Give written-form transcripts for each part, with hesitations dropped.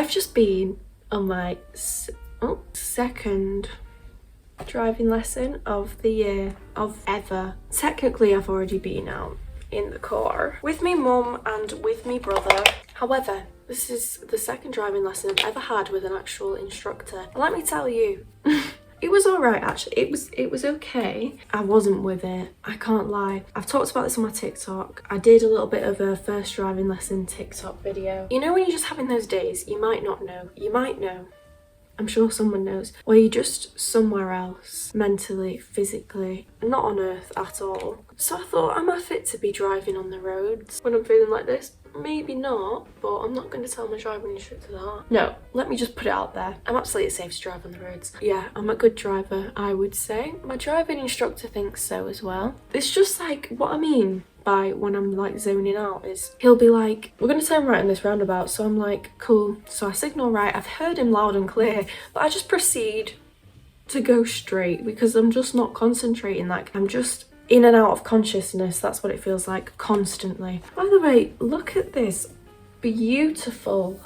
I've just been on my second driving lesson of the year, of ever. Technically, I've already been out in the car with me mum and with me brother. However, this is the second driving lesson I've ever had with an actual instructor. And let me tell you, it was alright actually. It was okay. I wasn't with it, I can't lie. I've talked about this on my TikTok. I did a little bit of a first driving lesson TikTok video. You know when you're just having those days, you might not know, you might know, I'm sure someone knows, where you're just somewhere else, mentally, physically, not on earth at all. So I thought, am I fit to be driving on the roads when I'm feeling like this? Maybe not, but I'm not going to tell my driving instructor that. No, let me just put it out there. I'm absolutely safe to drive on the roads. Yeah, I'm a good driver, I would say. My driving instructor thinks so as well. It's just like, what I mean by when I'm like zoning out is he'll be like, we're gonna turn right in this roundabout. So I'm like, cool. So I signal right. I've heard him loud and clear, but I just proceed to go straight because I'm just not concentrating. Like, I'm just in and out of consciousness. That's what it feels like constantly. By the way, look at this beautiful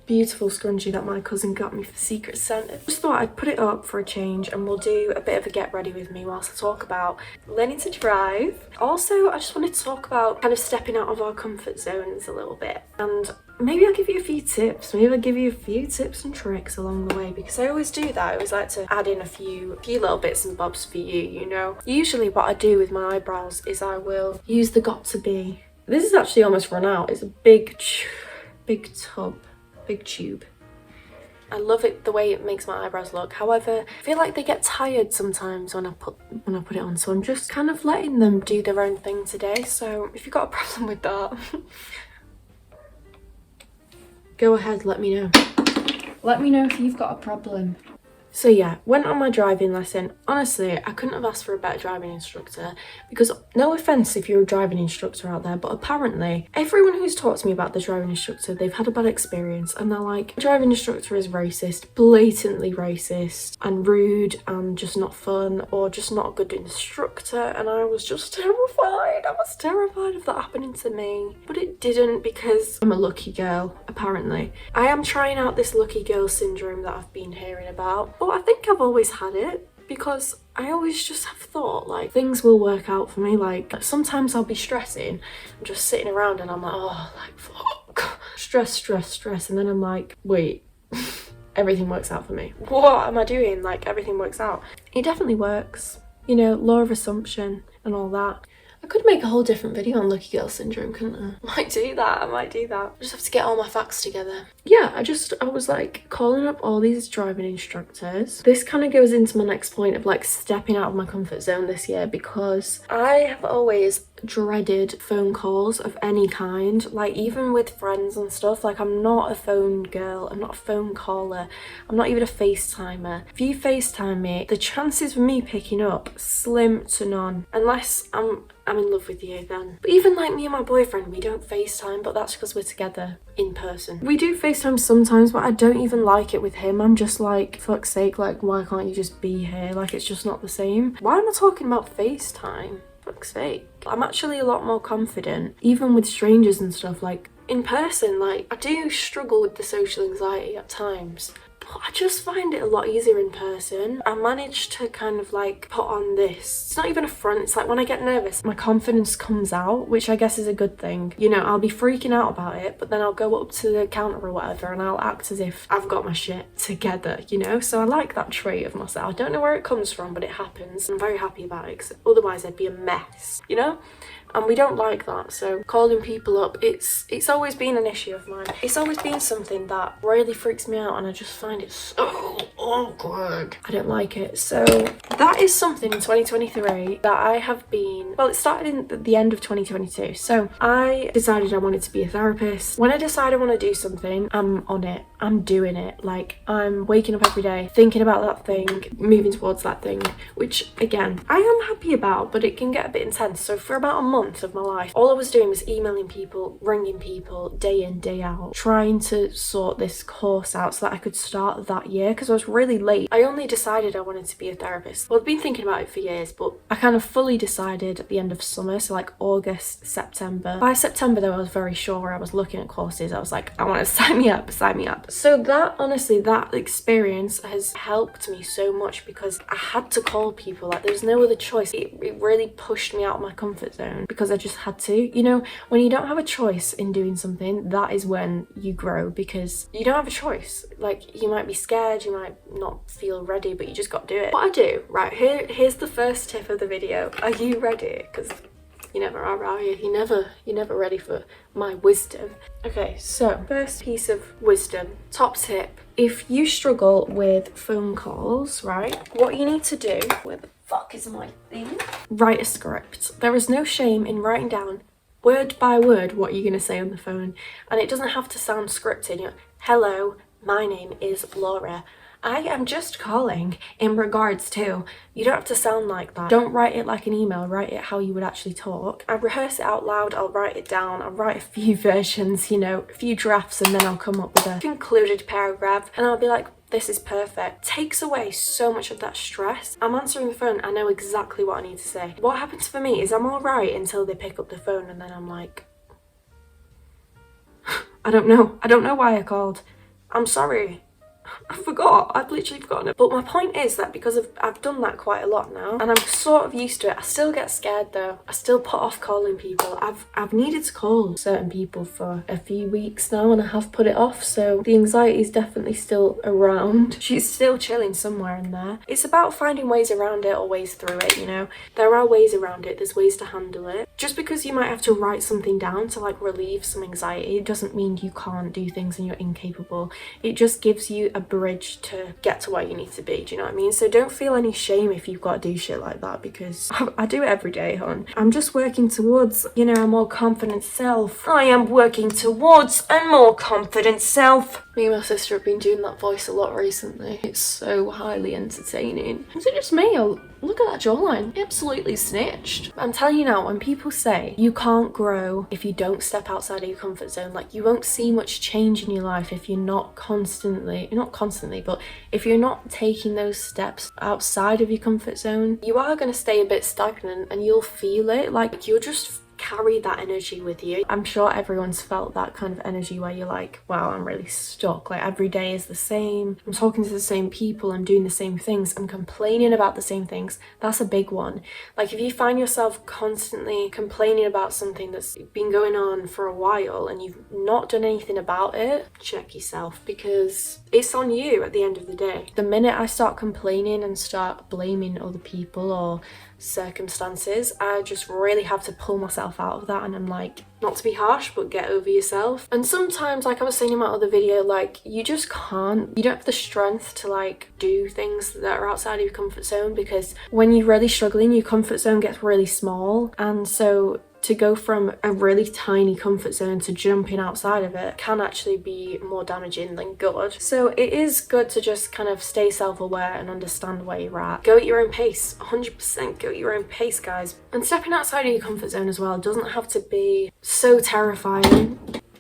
scrunchie that my cousin got me for Secret Santa. Just thought I'd put it up for a change and we'll do a bit of a get ready with me whilst I talk about learning to drive. Also, I just wanted to talk about kind of stepping out of our comfort zones a little bit, and maybe I'll give you a few tips. Maybe I'll give you a few tips and tricks along the way, because I always do that. I always like to add in a few little bits and bobs for you, you know. Usually what I do with my eyebrows is I will use the Got To Be. This is actually almost run out. It's a big tube. I love it, the way it makes my eyebrows look. However, I feel like they get tired sometimes when I put it on, so I'm just kind of letting them do their own thing today. So if you've got a problem with that, go ahead, let me know. Let me know if you've got a problem. So yeah, went on my driving lesson. Honestly, I couldn't have asked for a better driving instructor, because no offense if you're a driving instructor out there, but apparently everyone who's talked to me about the driving instructor, they've had a bad experience and they're like, the driving instructor is racist, blatantly racist and rude and just not fun, or just not a good instructor. And I was just terrified. I was terrified of that happening to me, but it didn't, because I'm a lucky girl, apparently. I am trying out this lucky girl syndrome that I've been hearing about. But I think I've always had it, because I always just have thought like things will work out for me. Like sometimes I'll be stressing and just sitting around and I'm like, oh, like fuck, stress, and then I'm like, wait, everything works out for me. What am I doing? Like everything works out. It definitely works, you know, law of assumption and all that. I could make a whole different video on lucky girl syndrome, couldn't I? I might do that. I just have to get all my facts together. Yeah, I was like calling up all these driving instructors. This kind of goes into my next point of like stepping out of my comfort zone this year, because I have always dreaded phone calls of any kind, like even with friends and stuff. Like I'm not a phone girl, I'm not a phone caller, I'm not even a FaceTimer. If you FaceTime me, the chances of me picking up slim to none, unless I'm in love with you then. But even like me and my boyfriend, we don't FaceTime, but that's because we're together in person. We do FaceTime sometimes, but I don't even like it with him. I'm just like, fuck's sake, like why can't you just be here? Like it's just not the same. Why am I talking about FaceTime? Fuck's sake. I'm actually a lot more confident, even with strangers and stuff, like in person. Like I do struggle with the social anxiety at times, but I just find it a lot easier in person. I managed to kind of like put on this, it's not even a front, it's like when I get nervous, my confidence comes out, which I guess is a good thing. You know, I'll be freaking out about it, but then I'll go up to the counter or whatever and I'll act as if I've got my shit together, you know? So I like that trait of myself. I don't know where it comes from, but it happens. I'm very happy about it, because otherwise I'd be a mess, you know? And we don't like that. So calling people up, it's always been an issue of mine. It's always been something that really freaks me out, and I just find it so awkward. I don't like it. So that is something in 2023 that I have been, well, it started in the end of 2022. So I decided I wanted to be a therapist. When I decide I want to do something, I'm on it. I'm doing it. Like I'm waking up every day thinking about that thing, moving towards that thing, which again, I am happy about, but it can get a bit intense. So for about a month of my life, all I was doing was emailing people, ringing people day in, day out, trying to sort this course out so that I could start that year, because I was really late. I only decided I wanted to be a therapist. Well, I've been thinking about it for years, but I kind of fully decided at the end of summer, so like August, September. By September though, I was very sure. I was looking at courses. I was like, I want to sign me up, sign me up. So that, honestly, that experience has helped me so much because I had to call people. Like, there's no other choice. It really pushed me out of my comfort zone because I just had to. You know, when you don't have a choice in doing something, that is when you grow, because you don't have a choice. Like, you might be scared, you might not feel ready, but you just got to do it. What I do, right, here's the first tip of the video. Are you ready? Because you never are you? You're never ready for my wisdom. Okay, so first piece of wisdom, top tip. If you struggle with phone calls, right, what you need to do, where the fuck is my thing? Write a script. There is no shame in writing down word by word what you're going to say on the phone, and it doesn't have to sound scripted. You know, hello, my name is Laura. I am just calling in regards to, you don't have to sound like that. Don't write it like an email, write it how you would actually talk. I rehearse it out loud, I'll write it down, I'll write a few versions, you know, a few drafts, and then I'll come up with a concluded paragraph and I'll be like, this is perfect. Takes away so much of that stress. I'm answering the phone, I know exactly what I need to say. What happens for me is I'm all right until they pick up the phone, and then I'm like, I don't know why I called. I'm sorry. I forgot. I'd literally forgotten it. But my point is that because I've done that quite a lot now, and I'm sort of used to it. I still get scared though. I still put off calling people. I've needed to call certain people for a few weeks now, and I have put it off. So the anxiety is definitely still around. She's still chilling somewhere in there. It's about finding ways around it or ways through it, you know. There are ways around it. There's ways to handle it. Just because you might have to write something down to like relieve some anxiety, it doesn't mean you can't do things and you're incapable. It just gives you a bridge to get to where you need to be. Do you know what I mean? So don't feel any shame if you've got to do shit like that, because I do it every day, hon. I'm just working towards, you know, a more confident self. I am working towards a more confident self. Me and my sister have been doing that voice a lot recently. It's so highly entertaining. Is it just me? Or look at that jawline. Absolutely snitched. I'm telling you now, when people say you can't grow if you don't step outside of your comfort zone, like, you won't see much change in your life if you're not constantly, but if you're not taking those steps outside of your comfort zone, you are going to stay a bit stagnant and you'll feel it. Like, you'll just carry that energy with you. I'm sure everyone's felt that kind of energy where you're like, wow, I'm really stuck. Like, every day is the same. I'm talking to the same people. I'm doing the same things. I'm complaining about the same things. That's a big one. Like, if you find yourself constantly complaining about something that's been going on for a while and you've not done anything about it, check yourself, because it's on you at the end of the day. The minute I start complaining and start blaming other people or circumstances, I just really have to pull myself out of that, and I'm like, not to be harsh, but get over yourself. And sometimes, like I was saying in my other video, like, you just can't, you don't have the strength to like do things that are outside of your comfort zone, because when you're really struggling, your comfort zone gets really small, and so to go from a really tiny comfort zone to jumping outside of it can actually be more damaging than good. So it is good to just kind of stay self-aware and understand where you're at. Go at your own pace, 100% go at your own pace, guys. And stepping outside of your comfort zone as well doesn't have to be so terrifying.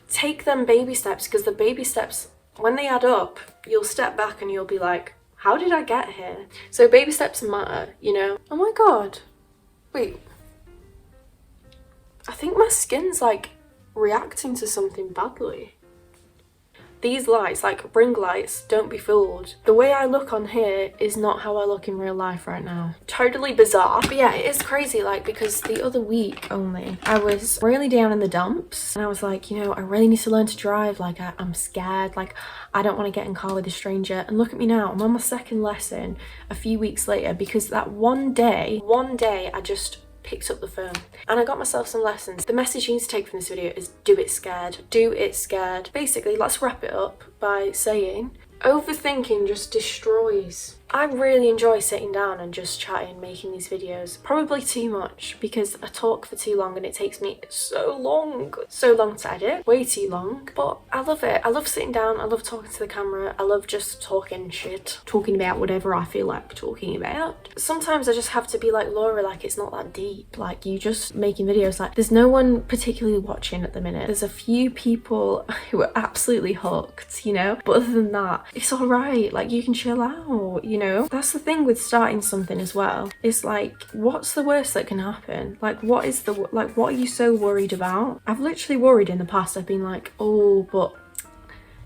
Take them baby steps, because the baby steps, when they add up, you'll step back and you'll be like, how did I get here? So baby steps matter, you know. Oh my god, wait, I think my skin's like reacting to something badly. These lights, like ring lights, don't be fooled. The way I look on here is not how I look in real life right now. Totally bizarre. But yeah, it is crazy, like, because the other week only, I was really down in the dumps, and I was like, you know, I really need to learn to drive. Like, I'm scared. Like, I don't want to get in a car with a stranger. And look at me now, I'm on my second lesson a few weeks later, because that one day I just picked up the phone and I got myself some lessons. The message you need to take from this video is do it scared. Do it scared. Basically, let's wrap it up by saying overthinking just destroys I really enjoy sitting down and just chatting, making these videos. Probably too much because I talk for too long and it takes me so long to edit, way too long. But I love it. I love sitting down, I love talking to the camera, I love just talking shit, talking about whatever I feel like talking about. Sometimes I just have to be like, Laura, like it's not that deep. Like you just making videos, like there's no one particularly watching at the minute. There's a few people who are absolutely hooked, you know? But other than that, it's alright. Like you can chill out, you know? That's the thing with starting something as well. It's like, what's the worst that can happen? Like what are you so worried about? I've literally worried in the past. I've been like, oh, but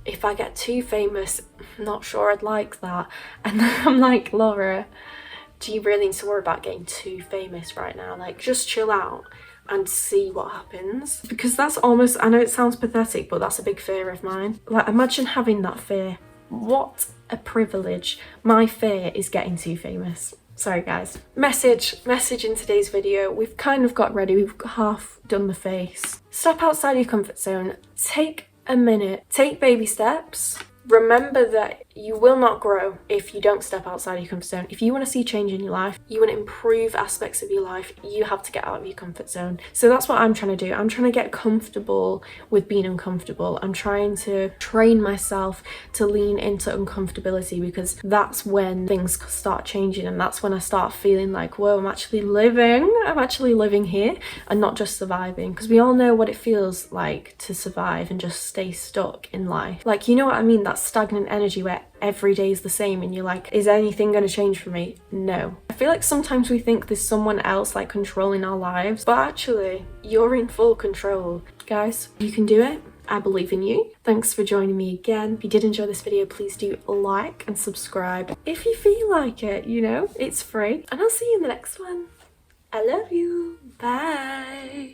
if I get too famous, I'm not sure I'd like that. And then I'm like, Laura, do you really need to worry about getting too famous right now? Like just chill out and see what happens. Because that's almost, I know it sounds pathetic, but that's a big fear of mine. Like imagine having that fear. What a privilege. My fear is getting too famous. Sorry guys. Message in today's video. We've kind of got ready. We've half done the face. Step outside your comfort zone. Take a minute. Take baby steps. Remember that you will not grow if you don't step outside your comfort zone. If you want to see change in your life, you want to improve aspects of your life, you have to get out of your comfort zone. So that's what I'm trying to do. I'm trying to get comfortable with being uncomfortable. I'm trying to train myself to lean into uncomfortability because that's when things start changing and that's when I start feeling like, whoa, I'm actually living here and not just surviving. Because we all know what it feels like to survive and just stay stuck in life. Like, you know what I mean? That stagnant energy where every day is the same and you're like, is anything going to change for me? No. I feel like sometimes we think there's someone else like controlling our lives, but actually you're in full control. Guys, you can do it. I believe in you. Thanks for joining me again. If you did enjoy this video, please do like and subscribe if you feel like it, you know, it's free. And I'll see you in the next one. I love you. Bye.